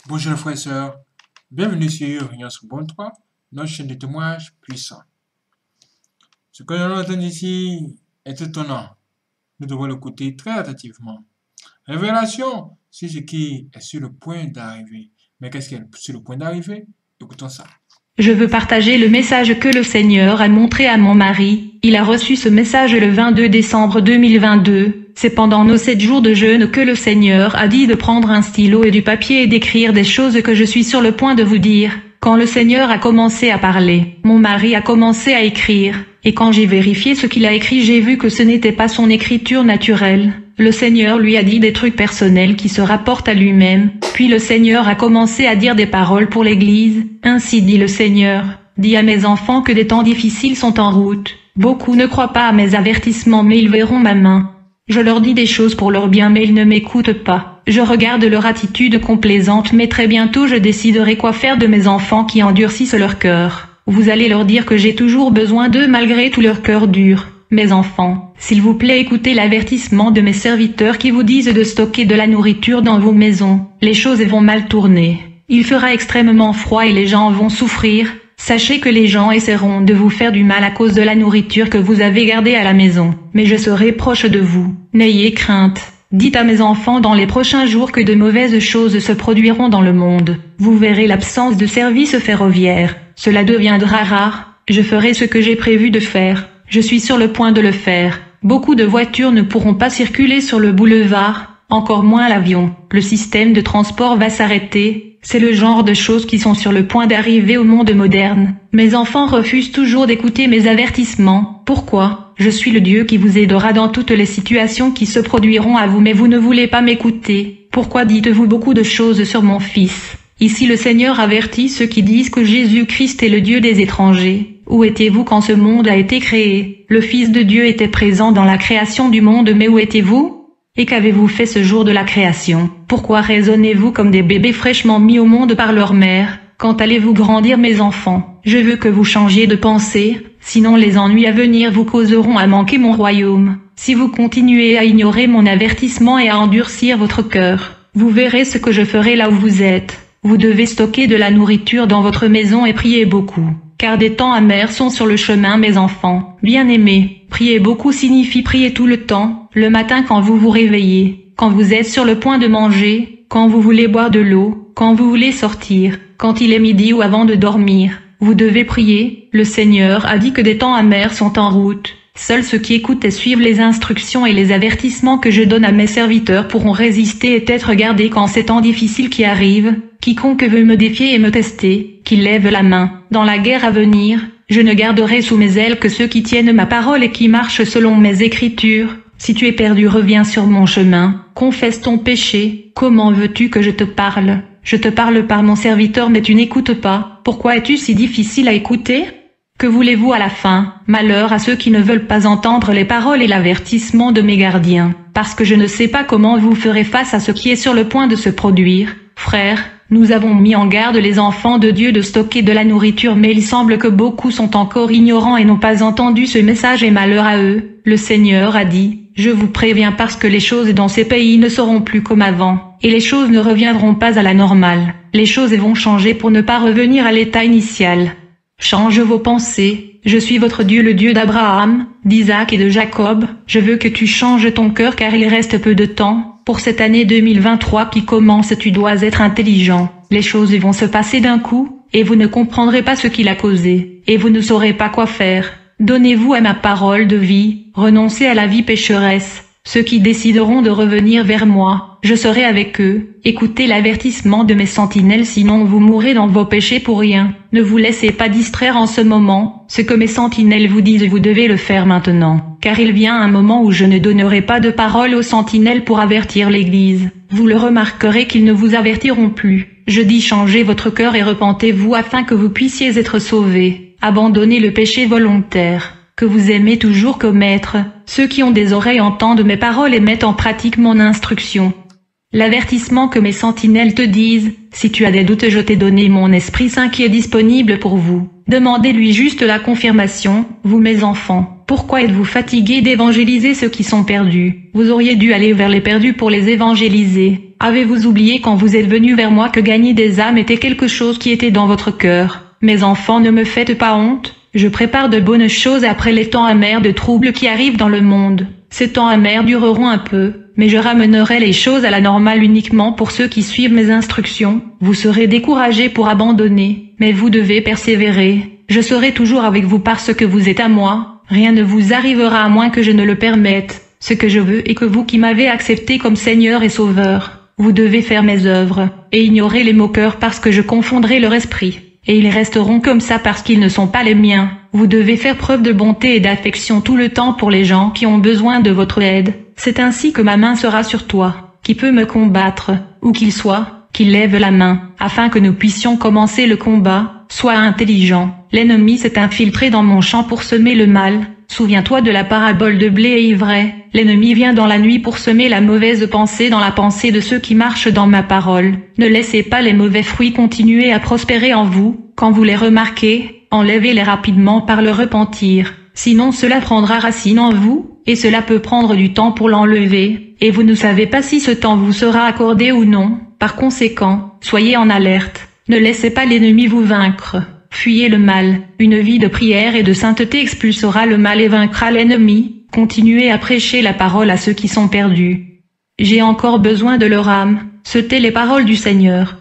Bonjour les frères et sœurs, bienvenue sur Réunion sur Bon 3, notre chaîne de témoignages puissants. Ce que nous entendons ici est étonnant. Nous devons l'écouter très attentivement. Révélation sur ce qui est sur le point d'arriver. Mais qu'est-ce qui est sur le point d'arriver? Écoutons ça. Je veux partager le message que le Seigneur a montré à mon mari. Il a reçu ce message le 22 décembre 2022. C'est pendant nos 7 jours de jeûne que le Seigneur a dit de prendre un stylo et du papier et d'écrire des choses que je suis sur le point de vous dire. Quand le Seigneur a commencé à parler, mon mari a commencé à écrire. Et quand j'ai vérifié ce qu'il a écrit, j'ai vu que ce n'était pas son écriture naturelle. Le Seigneur lui a dit des trucs personnels qui se rapportent à lui-même. Puis le Seigneur a commencé à dire des paroles pour l'Église. Ainsi dit le Seigneur, dis à mes enfants que des temps difficiles sont en route. Beaucoup ne croient pas à mes avertissements mais ils verront ma main. Je leur dis des choses pour leur bien mais ils ne m'écoutent pas. Je regarde leur attitude complaisante mais très bientôt je déciderai quoi faire de mes enfants qui endurcissent leur cœur. Vous allez leur dire que j'ai toujours besoin d'eux malgré tout leur cœur dur. Mes enfants, s'il vous plaît écoutez l'avertissement de mes serviteurs qui vous disent de stocker de la nourriture dans vos maisons. Les choses vont mal tourner. Il fera extrêmement froid et les gens vont souffrir. Sachez que les gens essaieront de vous faire du mal à cause de la nourriture que vous avez gardée à la maison. Mais je serai proche de vous. N'ayez crainte. Dites à mes enfants dans les prochains jours que de mauvaises choses se produiront dans le monde. Vous verrez l'absence de services ferroviaires. Cela deviendra rare. Je ferai ce que j'ai prévu de faire. Je suis sur le point de le faire. Beaucoup de voitures ne pourront pas circuler sur le boulevard, encore moins l'avion. Le système de transport va s'arrêter. C'est le genre de choses qui sont sur le point d'arriver au monde moderne. Mes enfants refusent toujours d'écouter mes avertissements. Pourquoi? Je suis le Dieu qui vous aidera dans toutes les situations qui se produiront à vous mais vous ne voulez pas m'écouter. Pourquoi dites-vous beaucoup de choses sur mon fils? Ici le Seigneur avertit ceux qui disent que Jésus-Christ est le Dieu des étrangers. Où étiez-vous quand ce monde a été créé? Le Fils de Dieu était présent dans la création du monde mais où étiez-vous? Et qu'avez-vous fait ce jour de la création? Pourquoi raisonnez-vous comme des bébés fraîchement mis au monde par leur mère? Quand allez-vous grandir mes enfants? Je veux que vous changiez de pensée, sinon les ennuis à venir vous causeront à manquer mon royaume. Si vous continuez à ignorer mon avertissement et à endurcir votre cœur, vous verrez ce que je ferai là où vous êtes. Vous devez stocker de la nourriture dans votre maison et prier beaucoup. Car des temps amers sont sur le chemin mes enfants. Bien-aimés, prier beaucoup signifie prier tout le temps, le matin quand vous vous réveillez, quand vous êtes sur le point de manger, quand vous voulez boire de l'eau, quand vous voulez sortir, quand il est midi ou avant de dormir. Vous devez prier. Le Seigneur a dit que des temps amers sont en route. Seuls ceux qui écoutent et suivent les instructions et les avertissements que je donne à mes serviteurs pourront résister et être gardés quand ces temps difficiles qui arrivent. Quiconque veut me défier et me tester, qu'il lève la main. Dans la guerre à venir, je ne garderai sous mes ailes que ceux qui tiennent ma parole et qui marchent selon mes écritures. Si tu es perdu, reviens sur mon chemin, confesse ton péché. Comment veux-tu que je te parle? Je te parle par mon serviteur mais tu n'écoutes pas. Pourquoi es-tu si difficile à écouter? Que voulez-vous à la fin? Malheur à ceux qui ne veulent pas entendre les paroles et l'avertissement de mes gardiens, parce que je ne sais pas comment vous ferez face à ce qui est sur le point de se produire. Frères, nous avons mis en garde les enfants de Dieu de stocker de la nourriture mais il semble que beaucoup sont encore ignorants et n'ont pas entendu ce message et malheur à eux. Le Seigneur a dit, je vous préviens parce que les choses dans ces pays ne seront plus comme avant, et les choses ne reviendront pas à la normale. Les choses vont changer pour ne pas revenir à l'état initial. Change vos pensées. Je suis votre Dieu, le Dieu d'Abraham, d'Isaac et de Jacob. Je veux que tu changes ton cœur car il reste peu de temps. Pour cette année 2023 qui commence, tu dois être intelligent. Les choses vont se passer d'un coup, et vous ne comprendrez pas ce qui l'a causé, et vous ne saurez pas quoi faire. Donnez-vous à ma parole de vie, renoncez à la vie pécheresse. Ceux qui décideront de revenir vers moi, je serai avec eux. Écoutez l'avertissement de mes sentinelles sinon vous mourrez dans vos péchés pour rien. Ne vous laissez pas distraire en ce moment. Ce que mes sentinelles vous disent vous devez le faire maintenant. Car il vient un moment où je ne donnerai pas de parole aux sentinelles pour avertir l'Église. Vous le remarquerez qu'ils ne vous avertiront plus. Je dis changez votre cœur et repentez-vous afin que vous puissiez être sauvés. Abandonnez le péché volontaire que vous aimez toujours commettre. Ceux qui ont des oreilles entendent mes paroles et mettent en pratique mon instruction. L'avertissement que mes sentinelles te disent, si tu as des doutes je t'ai donné mon Esprit Saint qui est disponible pour vous. Demandez-lui juste la confirmation, vous mes enfants. Pourquoi êtes-vous fatigué d'évangéliser ceux qui sont perdus? Vous auriez dû aller vers les perdus pour les évangéliser. Avez-vous oublié quand vous êtes venu vers moi que gagner des âmes était quelque chose qui était dans votre cœur? Mes enfants, ne me faites pas honte. Je prépare de bonnes choses après les temps amers de troubles qui arrivent dans le monde. Ces temps amers dureront un peu, mais je ramènerai les choses à la normale uniquement pour ceux qui suivent mes instructions. Vous serez découragés pour abandonner, mais vous devez persévérer. Je serai toujours avec vous parce que vous êtes à moi. Rien ne vous arrivera à moins que je ne le permette. Ce que je veux est que vous qui m'avez accepté comme Seigneur et Sauveur, vous devez faire mes œuvres, et ignorer les moqueurs parce que je confondrai leur esprit. Et ils resteront comme ça parce qu'ils ne sont pas les miens. Vous devez faire preuve de bonté et d'affection tout le temps pour les gens qui ont besoin de votre aide. C'est ainsi que ma main sera sur toi. Qui peut me combattre, où qu'il soit, qu'il lève la main, afin que nous puissions commencer le combat. Sois intelligent. L'ennemi s'est infiltré dans mon champ pour semer le mal. Souviens-toi de la parabole de blé et ivraie. L'ennemi vient dans la nuit pour semer la mauvaise pensée dans la pensée de ceux qui marchent dans ma parole. Ne laissez pas les mauvais fruits continuer à prospérer en vous. Quand vous les remarquez, enlevez-les rapidement par le repentir. Sinon cela prendra racine en vous, et cela peut prendre du temps pour l'enlever, et vous ne savez pas si ce temps vous sera accordé ou non. Par conséquent, soyez en alerte. Ne laissez pas l'ennemi vous vaincre. Fuyez le mal. Une vie de prière et de sainteté expulsera le mal et vaincra l'ennemi. Continuez à prêcher la parole à ceux qui sont perdus. J'ai encore besoin de leur âme. C'étaient les paroles du Seigneur.